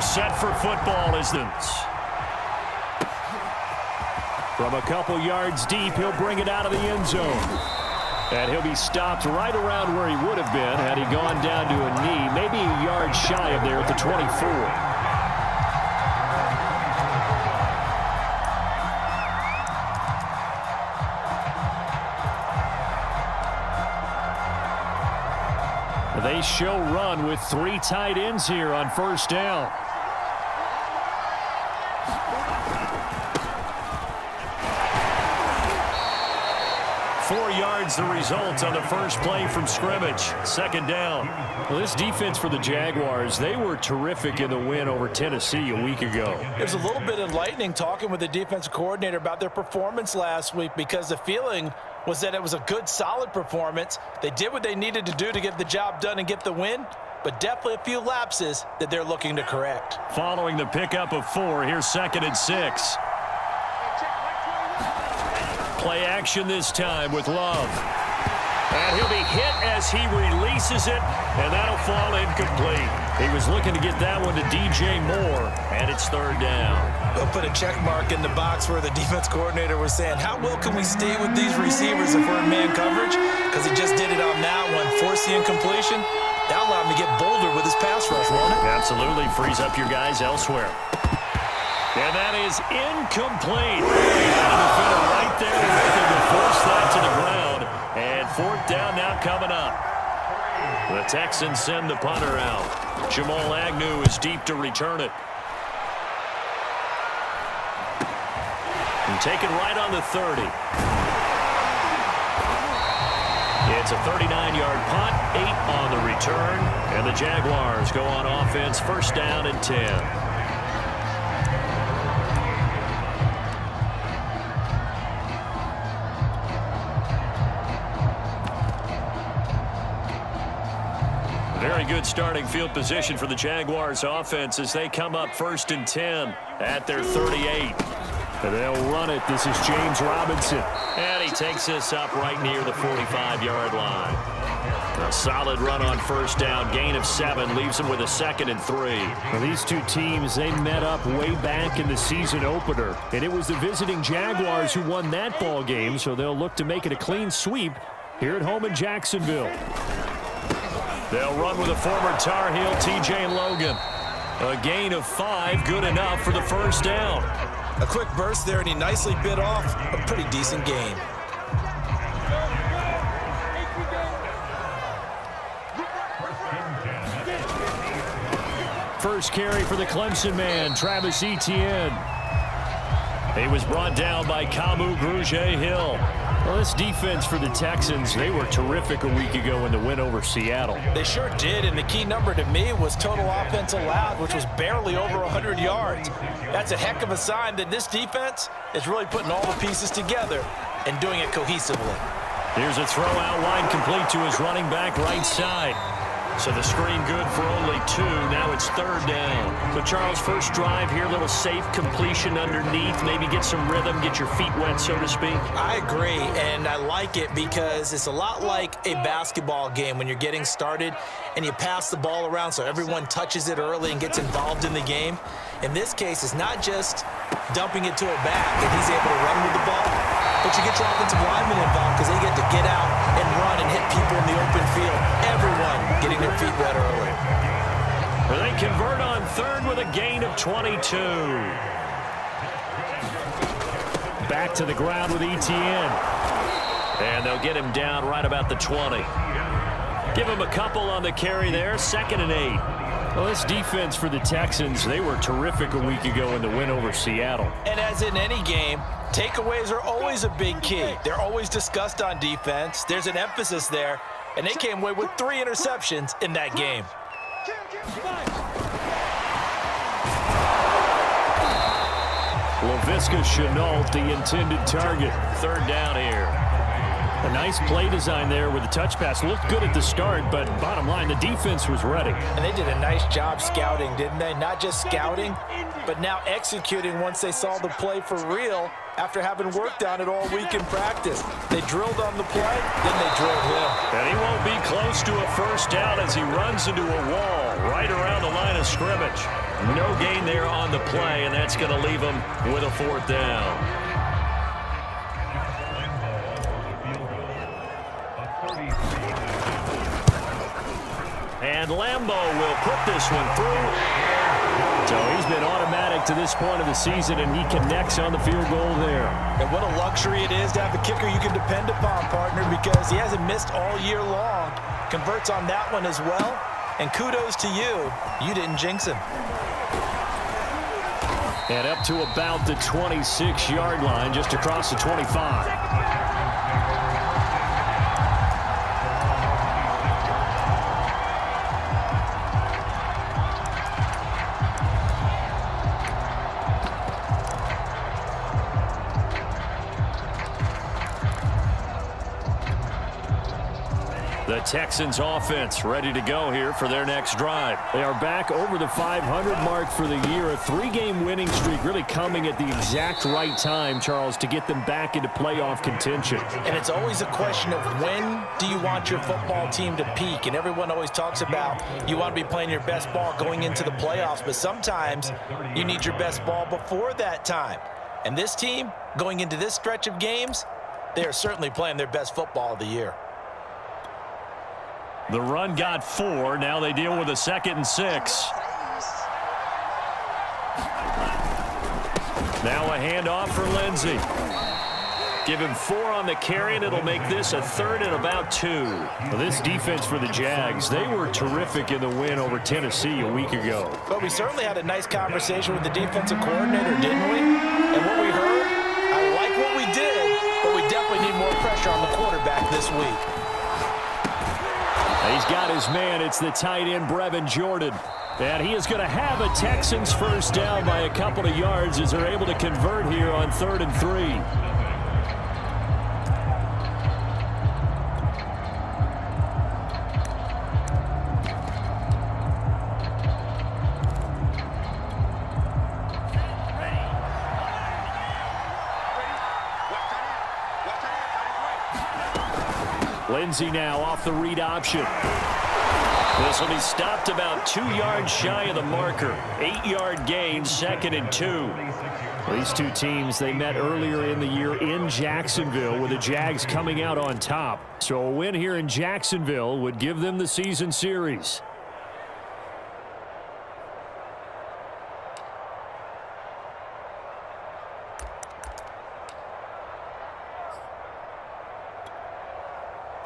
set for football, isn't it? From a couple yards deep, he'll bring it out of the end zone. And he'll be stopped right around where he would have been had he gone down to a knee, maybe a yard shy of there at the 24. They show run with 3 tight ends here on first down. The result on the first play from scrimmage. Second down. Well, this defense for the Jaguars, they were terrific in the win over Tennessee a week ago. It was a little bit enlightening talking with the defensive coordinator about their performance last week, because the feeling was that it was a good, solid performance. They did what they needed to do to get the job done and get the win, but definitely a few lapses that they're looking to correct. Following the pickup of 4, here's 2nd and 6. Play action this time with Love. And he'll be hit as he releases it, and that'll fall incomplete. He was looking to get that one to DJ Moore, and it's 3rd down. We'll put a check mark in the box where the defense coordinator was saying, how well can we stay with these receivers if we're in man coverage? Because he just did it on that one, forced the incompletion. That allowed him to get bolder with his pass rush, won't it? Absolutely, frees up your guys elsewhere. And that is incomplete. Right there to force that to the ground. And 4th down now coming up. The Texans send the punter out. Jamal Agnew is deep to return it. And taken right on the 30. It's a 39-yard punt, 8 on the return. And the Jaguars go on offense, 1st down and 10. Very good starting field position for the Jaguars offense as they come up 1st and 10 at their 38. And they'll run it. This is James Robinson. And he takes this up right near the 45-yard line. A solid run on 1st down. Gain of 7 leaves them with a 2nd and 3. Well, these two teams, they met up way back in the season opener. And it was the visiting Jaguars who won that ball game, so they'll look to make it a clean sweep here at home in Jacksonville. They'll run with a former Tar Heel, T.J. Logan. A gain of 5, good enough for the 1st down. A quick burst there, and he nicely bit off a pretty decent gain. First carry for the Clemson man, Travis Etienne. He was brought down by Kamu Grugier-Hill. Well, this defense for the Texans, they were terrific a week ago in the win over Seattle. They sure did, and the key number to me was total offense allowed, which was barely over 100 yards. That's a heck of a sign that this defense is really putting all the pieces together and doing it cohesively. Here's a throw out wide, complete to his running back right side. So the screen good for only 2. Now it's 3rd down. But Charles, first drive here, little safe completion underneath. Maybe get some rhythm, get your feet wet, so to speak. I agree, and I like it because it's a lot like a basketball game when you're getting started and you pass the ball around so everyone touches it early and gets involved in the game. In this case, it's not just dumping it to a back and he's able to run with the ball, but you get your offensive linemen involved because they get to get out and run and hit people in the open field. Everyone getting their feet wet early. Well, they convert on 3rd with a gain of 22. Back to the ground with Etienne. And they'll get him down right about the 20. Give him a couple on the carry there, 2nd and 8. Well, this defense for the Texans, they were terrific a week ago in the win over Seattle. And as in any game, takeaways are always a big key. They're always discussed on defense. There's an emphasis there, and they came away with 3 interceptions in that game. Laviska Shenault, the intended target. 3rd down here. A nice play design there with the touch pass. Looked good at the start, but bottom line, the defense was ready. And they did a nice job scouting, didn't they? Not just scouting, but now executing once they saw the play for real after having worked on it all week in practice. They drilled on the play, then they drilled him. And he won't be close to a 1st down as he runs into a wall. right around the line of scrimmage. No gain there on the play, and that's going to leave them with a 4th down. And Lambeau will put this one through. So he's been automatic to this point of the season, and he connects on the field goal there. And what a luxury it is to have a kicker you can depend upon, partner, because he hasn't missed all year long. Converts on that one as well. And kudos to you. You didn't jinx him. And up to about the 26-yard line, just across the 25. The Texans offense ready to go here for their next drive. They are back over the 500 mark for the year. A 3-game winning streak really coming at the exact right time, Charles, to get them back into playoff contention. And it's always a question of when do you want your football team to peak? And everyone always talks about you want to be playing your best ball going into the playoffs, but sometimes you need your best ball before that time. And this team, going into this stretch of games, they are certainly playing their best football of the year. The run got 4. Now they deal with a 2nd and 6. Now a handoff for Lindsey. Give him 4 on the carry, and it'll make this a 3rd and about 2. Well, this defense for the Jags, they were terrific in the win over Tennessee a week ago. But we certainly had a nice conversation with the defensive coordinator, didn't we? And what we heard, I like what we did, but we definitely need more pressure on the quarterback this week. He's got his man. It's the tight end, Brevin Jordan. And he is going to have a Texans 1st down by a couple of yards as they're able to convert here on 3rd and 3. Lindsey now off the read option. This will be stopped about 2 yards shy of the marker. 8-yard gain, 2nd and 2. These two teams, they met earlier in the year in Jacksonville with the Jags coming out on top. So a win here in Jacksonville would give them the season series.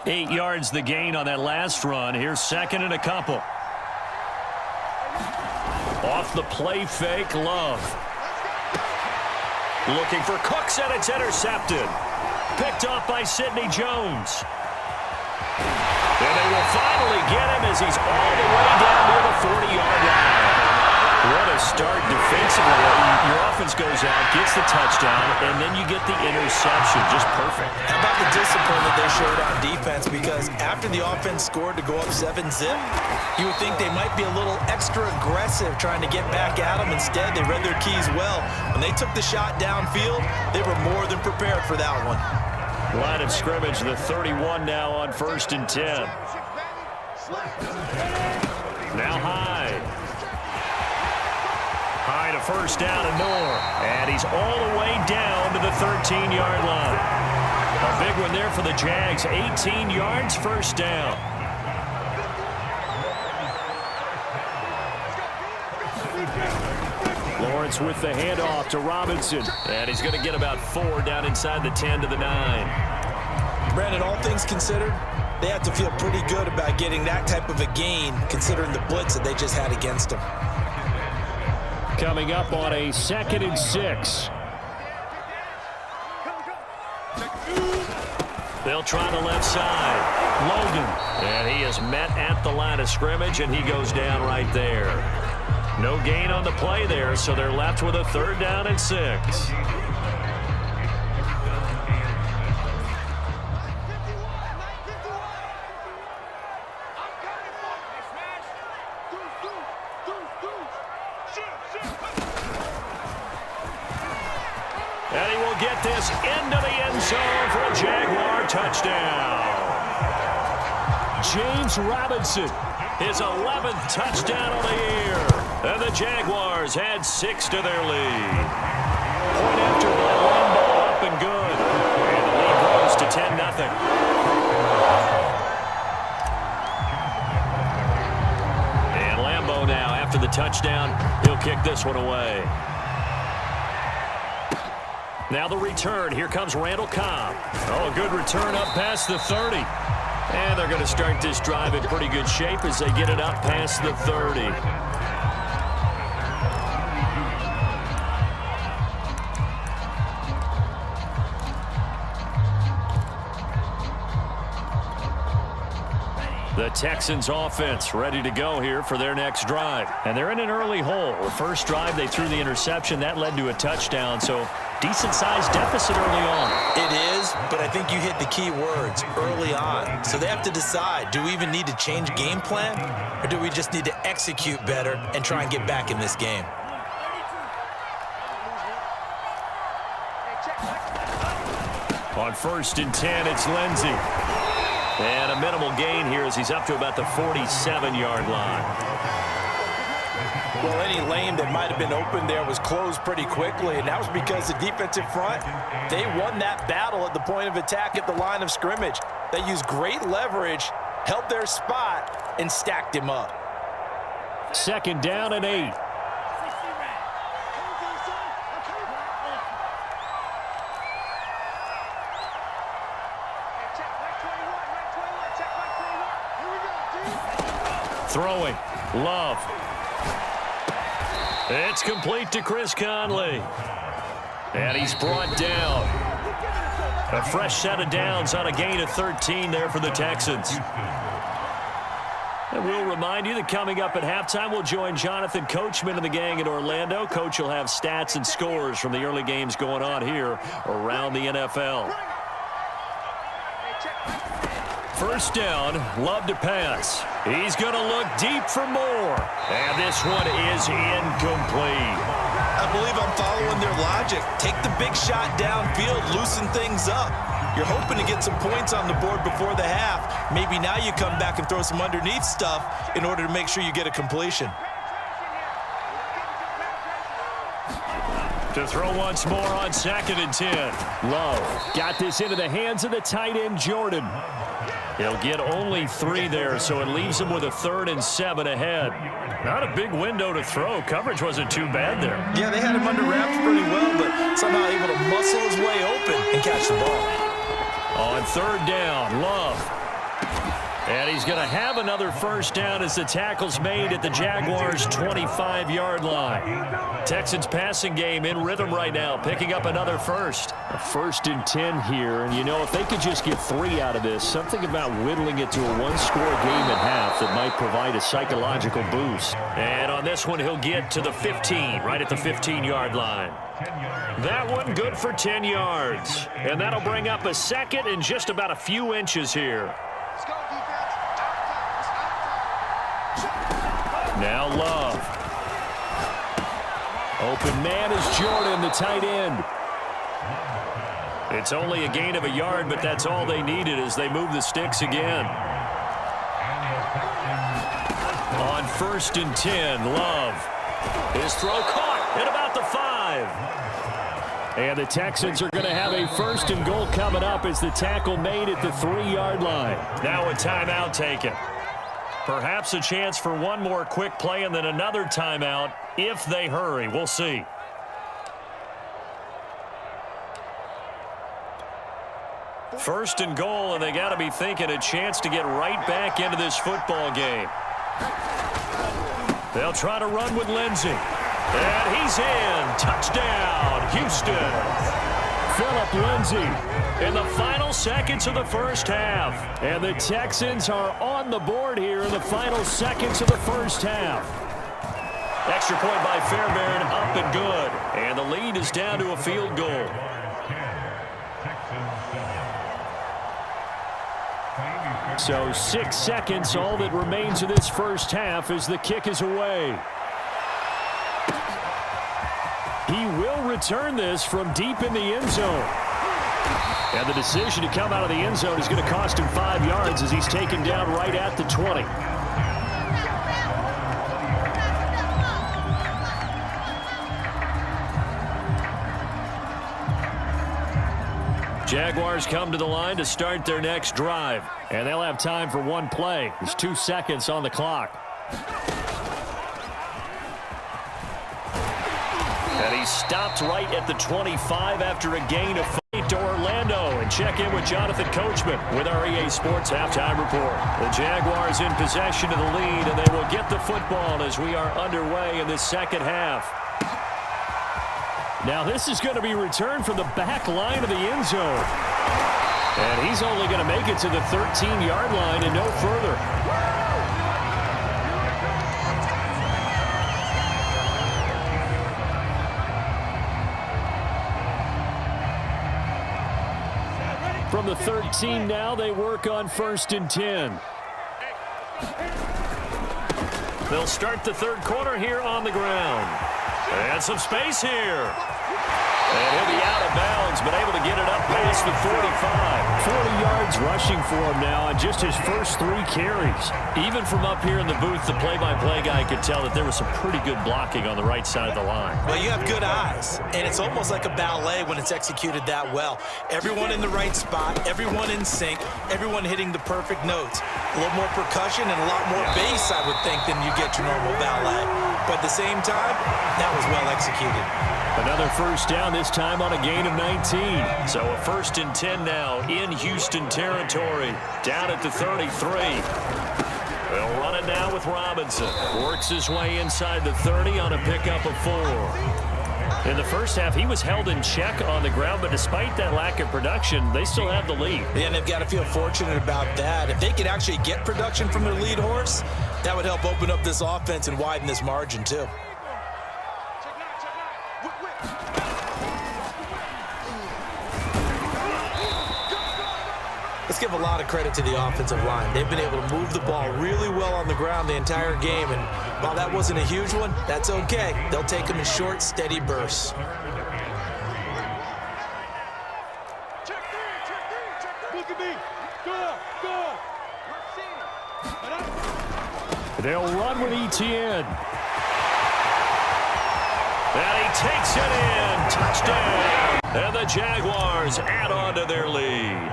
Eight yards the gain on that last run. Here's 2nd and a couple. Off the play fake, Love. Looking for Cooks, and it's intercepted. Picked off by Sidney Jones. And they will finally get him as he's all the way down near the 40-yard line. What a start defensively. Your offense goes out, gets the touchdown, and then you get the interception. Just perfect. How about the discipline that they showed on defense? Because after the offense scored to go up 7-0, you would think they might be a little extra aggressive trying to get back at them. Instead, they read their keys well. When they took the shot downfield, they were more than prepared for that one. Line of scrimmage, the 31 now on 1st and 10. Now Hyde. Hyde a 1st down and more. And he's all the way down to the 13-yard line. A big one there for the Jags. 18 yards, 1st down. Lawrence with the handoff to Robinson. And he's going to get about 4 down inside the 10 to the 9. Brandon, all things considered, they have to feel pretty good about getting that type of a gain, considering the blitz that they just had against them. Coming up on a 2nd and 6. They'll try the left side. Logan. And he is met at the line of scrimmage, and he goes down right there. No gain on the play there, so they're left with a 3rd down and 6. And he will get this into the end zone for a Jaguar touchdown. James Robinson, his 11th touchdown on the year. And the Jaguars add 6 to their lead. Point after ball, one ball up and good. And the lead grows to 10-0. And Lambeau now, after the touchdown, he'll kick this one away. Now the return. Here comes Randall Cobb. Oh, a good return up past the 30. And they're going to start this drive in pretty good shape as they get it up past the 30. The Texans offense ready to go here for their next drive. And they're in an early hole. The first drive, they threw the interception. That led to a touchdown, so decent-sized deficit early on. It is, but I think you hit the key words, early on. So they have to decide, do we even need to change game plan, or do we just need to execute better and try and get back in this game? On 1st and 10, it's Lindsey. And a minimal gain here as he's up to about the 47-yard line. Well, any lane that might have been open there was closed pretty quickly, and that was because the defensive front, they won that battle at the point of attack at the line of scrimmage. They used great leverage, held their spot, and stacked him up. 2nd down and 8. Throwing. Love. It's complete to Chris Conley. And he's brought down. A fresh set of downs on a gain of 13 there for the Texans. And we'll remind you that coming up at halftime, we'll join Jonathan Coachman and the gang in Orlando. Coach will have stats and scores from the early games going on here around the NFL. 1st down, Love to pass. He's going to look deep for more. And this one is incomplete. I believe I'm following their logic. Take the big shot downfield, loosen things up. You're hoping to get some points on the board before the half. Maybe now you come back and throw some underneath stuff in order to make sure you get a completion. To throw once more on 2nd and 10. Love got this into the hands of the tight end, Jordan. He'll get only 3 there, so it leaves him with a 3rd and 7 ahead. Not a big window to throw. Coverage wasn't too bad there. Yeah, they had him under wraps pretty well, but somehow able to muscle his way open and catch the ball. On 3rd down, Love. And he's going to have another 1st down as the tackle's made at the Jaguars' 25-yard line. Texans passing game in rhythm right now, picking up another 1st. A 1st and 10 here, and you know, if they could just get 3 out of this, something about whittling it to a 1-score game at half that might provide a psychological boost. And on this one, he'll get to the 15, right at the 15-yard line. That one good for 10 yards. And that'll bring up a 2nd and just about a few inches here. Now Love. Open man is Jordan, the tight end. It's only a gain of a yard, but that's all they needed as they move the sticks again. On 1st and 10, Love. His throw caught at about the 5. And the Texans are going to have a 1st and goal coming up as the tackle made at the 3-yard line. Now a timeout taken. Perhaps a chance for one more quick play and then another timeout if they hurry. We'll see. First and goal, and they got to be thinking a chance to get right back into this football game. They'll try to run with Lindsey. And he's in. Touchdown, Houston. Phillip Lindsey in the final seconds of the first half. And the Texans are on the board here in the final seconds of the first half. Extra point by Fairbairn, up and good. And the lead is down to a field goal. So 6 seconds, all that remains of this first half as the kick is away. He will return this from deep in the end zone. And the decision to come out of the end zone is going to cost him 5 yards as he's taken down right at the 20. Jaguars come to the line to start their next drive. And they'll have time for one play. There's 2 seconds on the clock. And he stopped right at the 25 after a gain of 5 to Orlando. And check in with Jonathan Coachman with our EA Sports Halftime Report. The Jaguars in possession of the lead, and they will get the football as we are underway in the second half. Now this is going to be returned from the back line of the end zone. And he's only going to make it to the 13-yard line and no further. From the 13 now, they work on 1st and 10. They'll start the third quarter here on the ground. And some space here. And he'll be out of bounds, but able to get it up past the 45. 40 yards rushing for him now on just his first 3 carries. Even from up here in the booth, the play-by-play guy could tell that there was some pretty good blocking on the right side of the line. Well, you have good eyes, and it's almost like a ballet when it's executed that well. Everyone in the right spot, everyone in sync, everyone hitting the perfect notes. A little more percussion and a lot more bass, I would think, than you get your normal ballet. But at the same time, that was well executed. Another first down, this time on a gain of 19. So a 1st and 10 now in Houston territory, down at the 33. They'll run it now with Robinson. Works his way inside the 30 on a pickup of 4. In the first half, he was held in check on the ground, but despite that lack of production, they still have the lead. And they've got to feel fortunate about that. If they could actually get production from their lead horse, that would help open up this offense and widen this margin too. Let's give a lot of credit to the offensive line. They've been able to move the ball really well on the ground the entire game, and while that wasn't a huge one, that's okay. They'll take them in short, steady bursts. Check three. Look at me. Go. They'll run with Etienne. And he takes it in. Touchdown. And the Jaguars add on to their lead.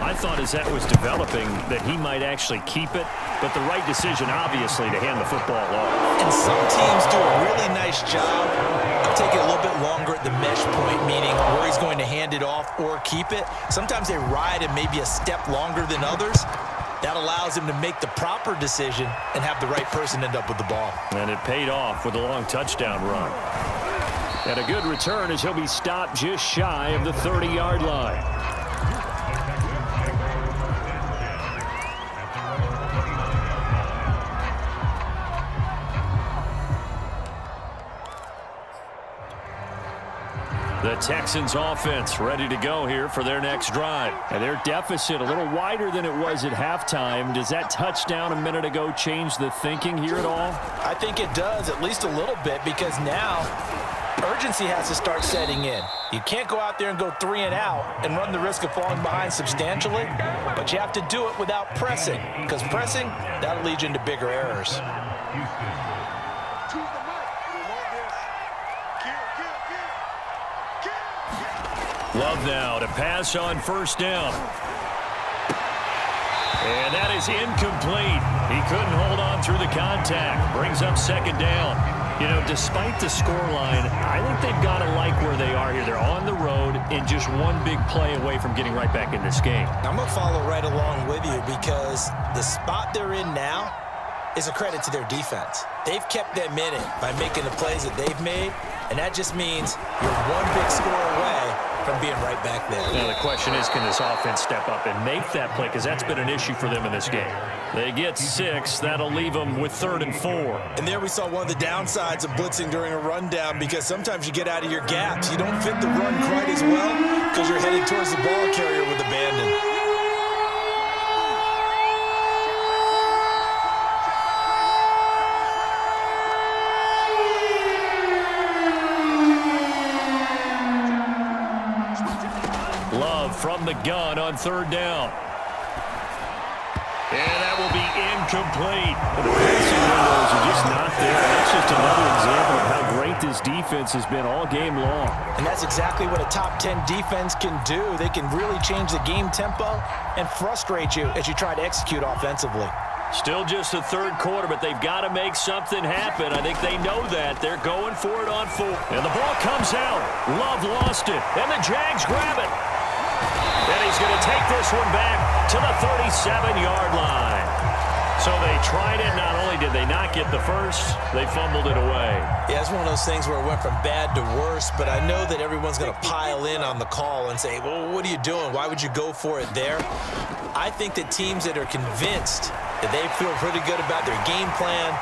I thought as that was developing that he might actually keep it, but the right decision, obviously, to hand the football off. And some teams do a really nice job of taking a little bit longer at the mesh point, meaning where he's going to hand it off or keep it. Sometimes they ride him maybe a step longer than others. That allows him to make the proper decision and have the right person end up with the ball. And it paid off with a long touchdown run. And a good return as he'll be stopped just shy of the 30-yard line. The Texans offense ready to go here for their next drive. And their deficit a little wider than it was at halftime. Does that touchdown a minute ago change the thinking here at all? I think it does, at least a little bit, because now urgency has to start setting in. You can't go out there and go 3 and out and run the risk of falling behind substantially, but you have to do it without pressing, because pressing, that'll lead you into bigger errors. Love now to pass on 1st down. And that is incomplete. He couldn't hold on through the contact. Brings up 2nd down. You know, despite the scoreline, I think they've got to like where they are here. They're on the road and just one big play away from getting right back in this game. I'm going to follow right along with you because the spot they're in now is a credit to their defense. They've kept them in it by making the plays that they've made, and that just means you're one big score away from being right back there. Now the question is, can this offense step up and make that play? Because that's been an issue for them in this game. They get 6. That'll leave them with 3rd and 4. And there we saw one of the downsides of blitzing during a rundown, because sometimes you get out of your gaps. You don't fit the run quite as well because you're headed towards the ball carrier with abandon. Love from the gun on third down. And that will be incomplete. The passing windows are just not there. That's just another example of how great this defense has been all game long. And that's exactly what a top 10 defense can do. They can really change the game tempo and frustrate you as you try to execute offensively. Still just the third quarter, but they've got to make something happen. I think they know that. They're going for it on fourth. And the ball comes out. Love lost it. And the Jags grab it. And he's going to take this one back to the 37-yard line. So they tried it. Not only did they not get the first, they fumbled it away. Yeah, it's one of those things where it went from bad to worse, but I know that everyone's going to pile in on the call and say, well, what are you doing? Why would you go for it there? I think that teams that are convinced that they feel pretty good about their game plan,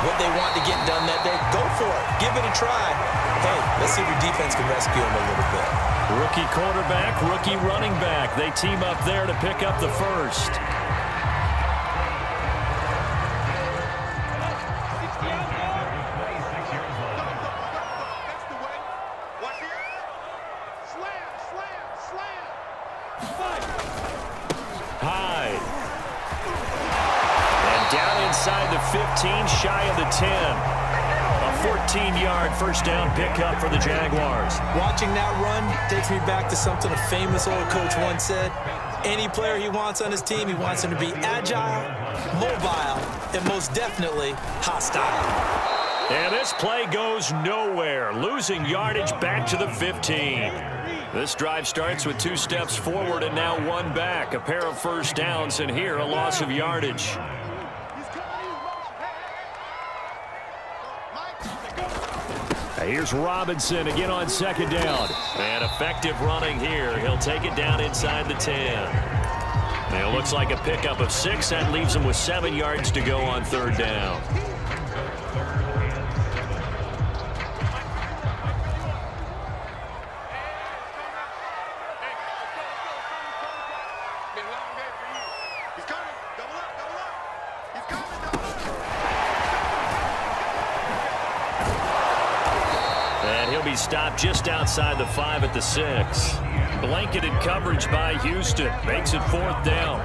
what they want to get done that day, go for it. Give it a try. Hey, let's see if your defense can rescue them a little bit. Rookie quarterback, rookie running back. They team up there to pick up the first. Inside the 15, shy of the 10. A 14-yard first down pickup for the Jaguars. Watching that run takes me back to something a famous old coach once said. Any player he wants on his team, he wants him to be agile, mobile, and most definitely hostile. And this play goes nowhere, losing yardage back to the 15. This drive starts with 2 steps forward and now 1 back. A pair of first downs, and here a loss of yardage. Here's Robinson again on second down. And effective running here. He'll take it down inside the 10. And it looks like a pickup of 6. That leaves him with 7 yards to go on third down. Stopped just outside the 5 at the 6. Blanketed coverage by Houston. Makes it 4th down.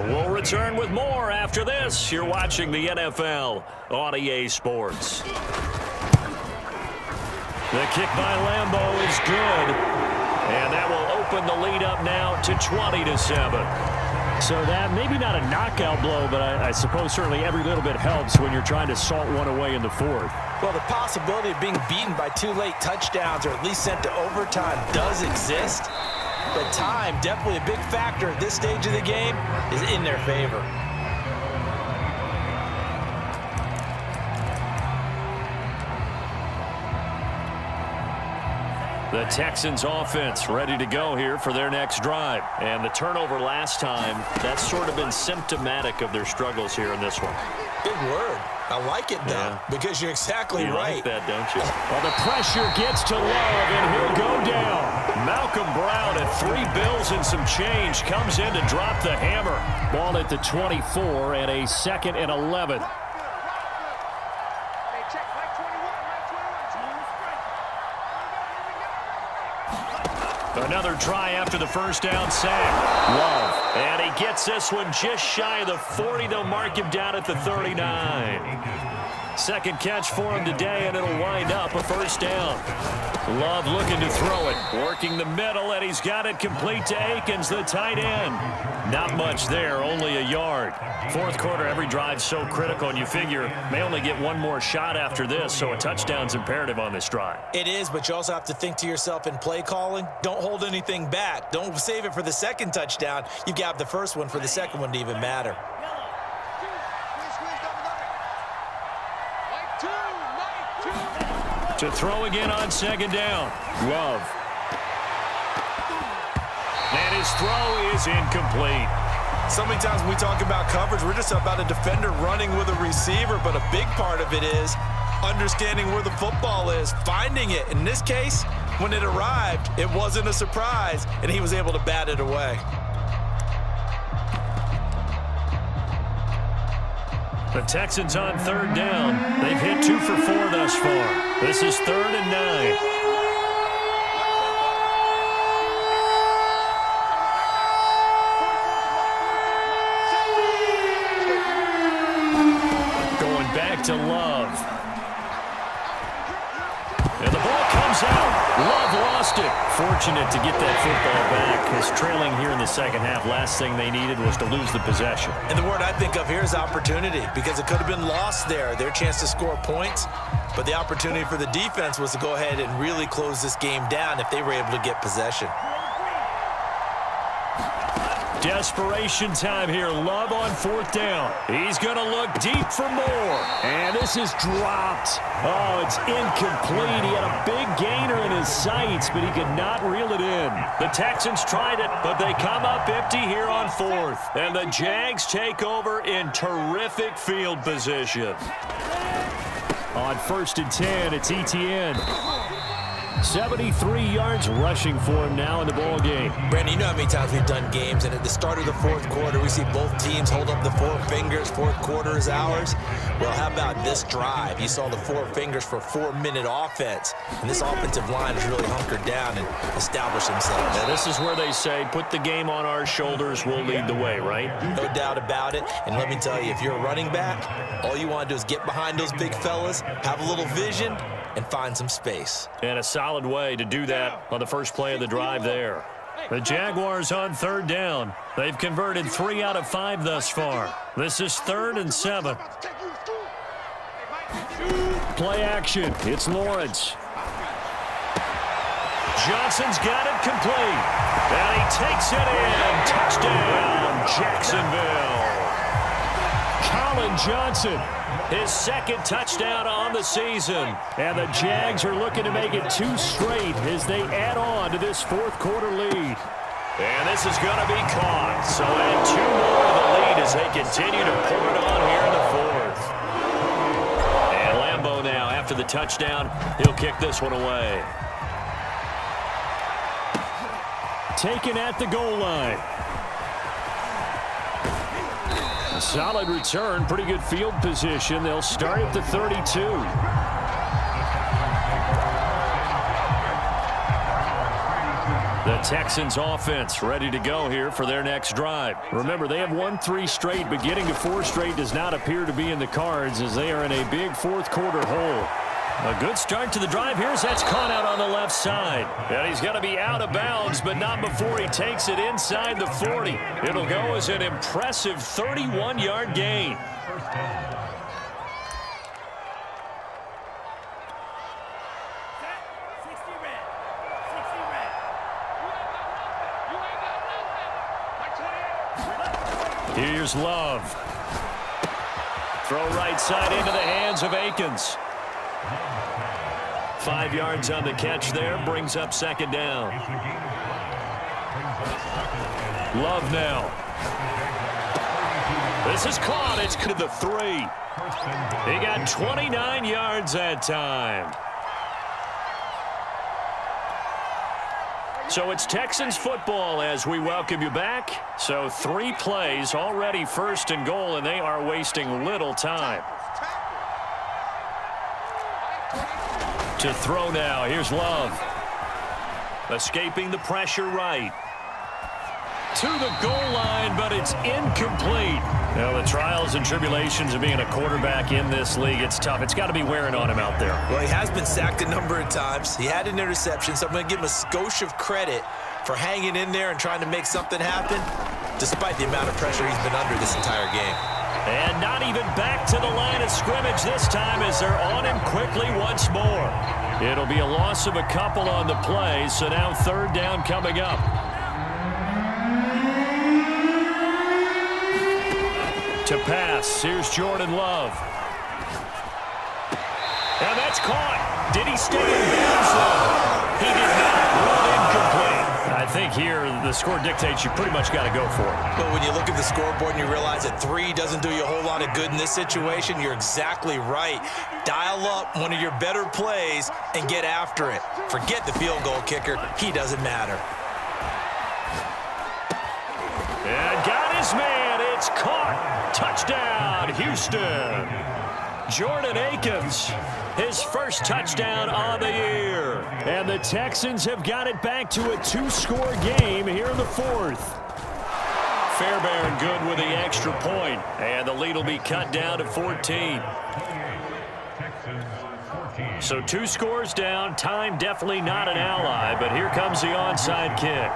We'll return with more after this. You're watching the NFL on EA Sports. The kick by Lambeau is good. And that will open the lead up now to 20-7. So that maybe not a knockout blow, but I suppose certainly every little bit helps when you're trying to salt one away in the 4th. Well, the possibility of being beaten by 2 late touchdowns or at least sent to overtime does exist. But time, definitely a big factor at this stage of the game, is in their favor. The Texans offense ready to go here for their next drive. And the turnover last time, that's sort of been symptomatic of their struggles here in this one. Big word. I like it, though, because you're exactly right. You like that, don't you? Well, the pressure gets to Love, and he'll go down. Malcolm Brown at 3 bills and some change comes in to drop the hammer. Ball at the 24 and a 2nd and 11. Another try after the first down sack. Love. And he gets this one just shy of the 40. They'll mark him down at the 39. Second catch for him today, and it'll wind up a first down. Love looking to throw it. Working the middle, and he's got it complete to Akins, the tight end. Not much there, only a yard. 4th quarter, every drive's so critical, and you figure may only get 1 more shot after this, so a touchdown's imperative on this drive. It is, but you also have to think to yourself in play calling, don't hold anything back. Don't save it for the second touchdown. You've got the first one for the second one to even matter. To throw again on second down. Love. And his throw is incomplete. So many times when we talk about coverage, we're just about a defender running with a receiver, but a big part of it is understanding where the football is, finding it. In this case, when it arrived, it wasn't a surprise, and he was able to bat it away. The Texans on third down. They've hit 2 for 4 thus far. This is 3rd and 9. Going back to Love. And the ball comes out. Love lost it. Fortunate to get that football back. As trailing here in the second half, last thing they needed was to lose the possession. And the word I think of here is opportunity, because it could have been lost there, their chance to score points. But the opportunity for the defense was to go ahead and really close this game down if they were able to get possession. Desperation time here. Love on 4th down. He's going to look deep for more. And this is dropped. Oh, it's incomplete. He had a big gainer in his sights, but he could not reel it in. The Texans tried it, but they come up empty here on 4th. And the Jags take over in terrific field position. On 1st and 10, it's Etienne. 73 yards rushing for him now in the ball game. Brandon, you know how many times we've done games, and at the start of the 4th quarter, we see both teams hold up the 4 fingers. 4th quarter is ours. Well, how about this drive? You saw the 4 fingers for 4-minute offense, and this offensive line has really hunkered down and established themselves. Now, this is where they say, put the game on our shoulders, we'll lead the way, right? No doubt about it. And let me tell you, if you're a running back, all you want to do is get behind those big fellas, have a little vision, and find some space. And a solid way to do that on the first play of the drive there. The Jaguars on 3rd down. They've converted 3 out of 5 thus far. This is 3rd and 7. Play action. It's Lawrence. Johnson's got it complete. And he takes it in. Touchdown, Jacksonville. Colin Johnson. His 2nd touchdown on the season. And the Jags are looking to make it 2 straight as they add on to this 4th quarter lead. And this is going to be caught. So add 2 more to the lead as they continue to pour it on here in the 4th. And Lambeau now, after the touchdown, he'll kick this one away. Taken at the goal line. A solid return, pretty good field position. They'll start at the 32. The Texans offense ready to go here for their next drive. Remember, they have won 3 straight, but getting to 4 straight does not appear to be in the cards as they are in a big 4th quarter hole. A good start to the drive here as that's caught out on the left side. And he's got to be out of bounds, but not before he takes it inside the 40. It'll go as an impressive 31-yard gain. Here's Love. Throw right side into the hands of Akins. 5 yards on the catch there, brings up 2nd down. Love now. This is caught. It's to the 3. He got 29 yards that time. So it's Texans football as we welcome you back. So 3 plays already 1st and goal, and they are wasting little time. To throw now. Here's Love. Escaping the pressure right. To the goal line, but it's incomplete. Now, the trials and tribulations of being a quarterback in this league, it's tough. It's got to be wearing on him out there. Well, he has been sacked a number of times. He had an interception, so I'm going to give him a skosh of credit for hanging in there and trying to make something happen, despite the amount of pressure he's been under this entire game. And not even back to the line of scrimmage this time as they're on him quickly once more. It'll be a loss of a couple on the play, so now 3rd down coming up. To pass, here's Jordan Love. And that's caught. Did he stay in bounds, though? He did not. Ruled incomplete. I think here the score dictates you pretty much got to go for it. But when you look at the scoreboard and you realize that 3 doesn't do you a whole lot of good in this situation, you're exactly right. Dial up one of your better plays and get after it. Forget the field goal kicker. He doesn't matter. And got his man. It's caught. Touchdown, Houston. Jordan Akins, his first touchdown on the year. And the Texans have got it back to a 2-score game here in the fourth. Fairbairn good with the extra point, and the lead will be cut down to 14. So 2 scores down. Time definitely not an ally, but here comes the onside kick.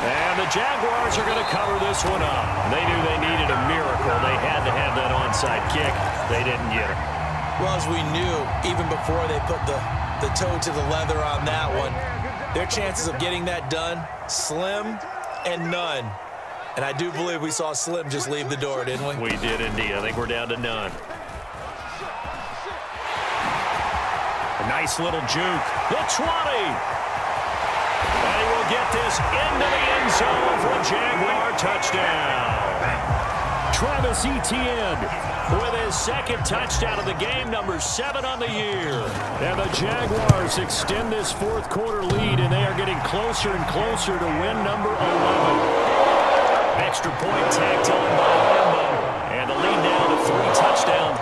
And the Jaguars are going to cover this one up. They knew they needed a miracle. They had to have that onside kick. They didn't get it. Well, as we knew, even before they put the toe to the leather on that one, their chances of getting that done, slim and none. And I do believe we saw Slim just leave the door, didn't we? We did indeed. I think we're down to none. A nice little juke. The 20. And he will get this into the end zone for a Jaguar touchdown. Travis Etienne with his second touchdown of the game, number 7 on the year. And the Jaguars extend this fourth quarter lead, and they are getting closer and closer to win number 11. Extra point tacked on by Lambo. And the lead now to 3 touchdowns.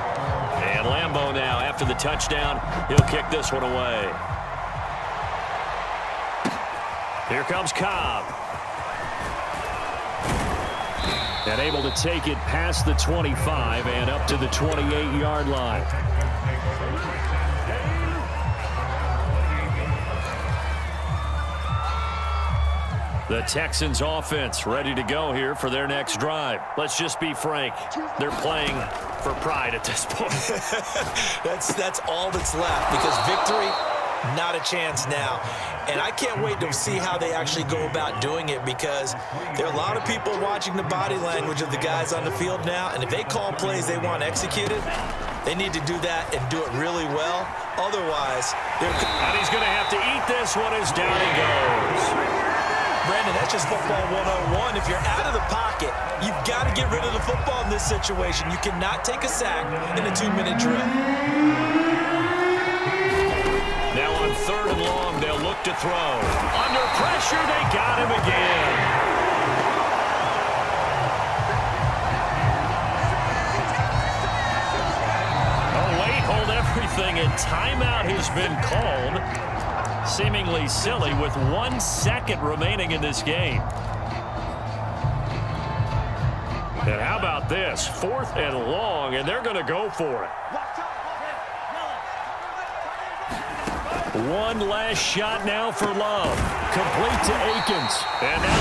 And Lambo now, after the touchdown, he'll kick this one away. Here comes Cobb. And able to take it past the 25 and up to the 28-yard line. The Texans offense ready to go here for their next drive. Let's just be frank. They're playing for pride at this point. That's all that's left, because victory, not a chance now. And I can't wait to see how they actually go about doing it, because there are a lot of people watching the body language of the guys on the field now, and if they call plays they want executed, they need to do that and do it really well. Otherwise, and he's going to have to eat this one as down he goes. Brandon, that's just football 101. If you're out of the pocket, you've got to get rid of the football in this situation. You cannot take a sack in a 2-minute drill. Now on 3rd and long, they'll look to throw. Under pressure, they got him again. Oh, wait, hold everything. A timeout has been called. Seemingly silly with 1 second remaining in this game. And how about this? 4th and long, and they're going to go for it. One last shot now for Love. Complete to Akins. And now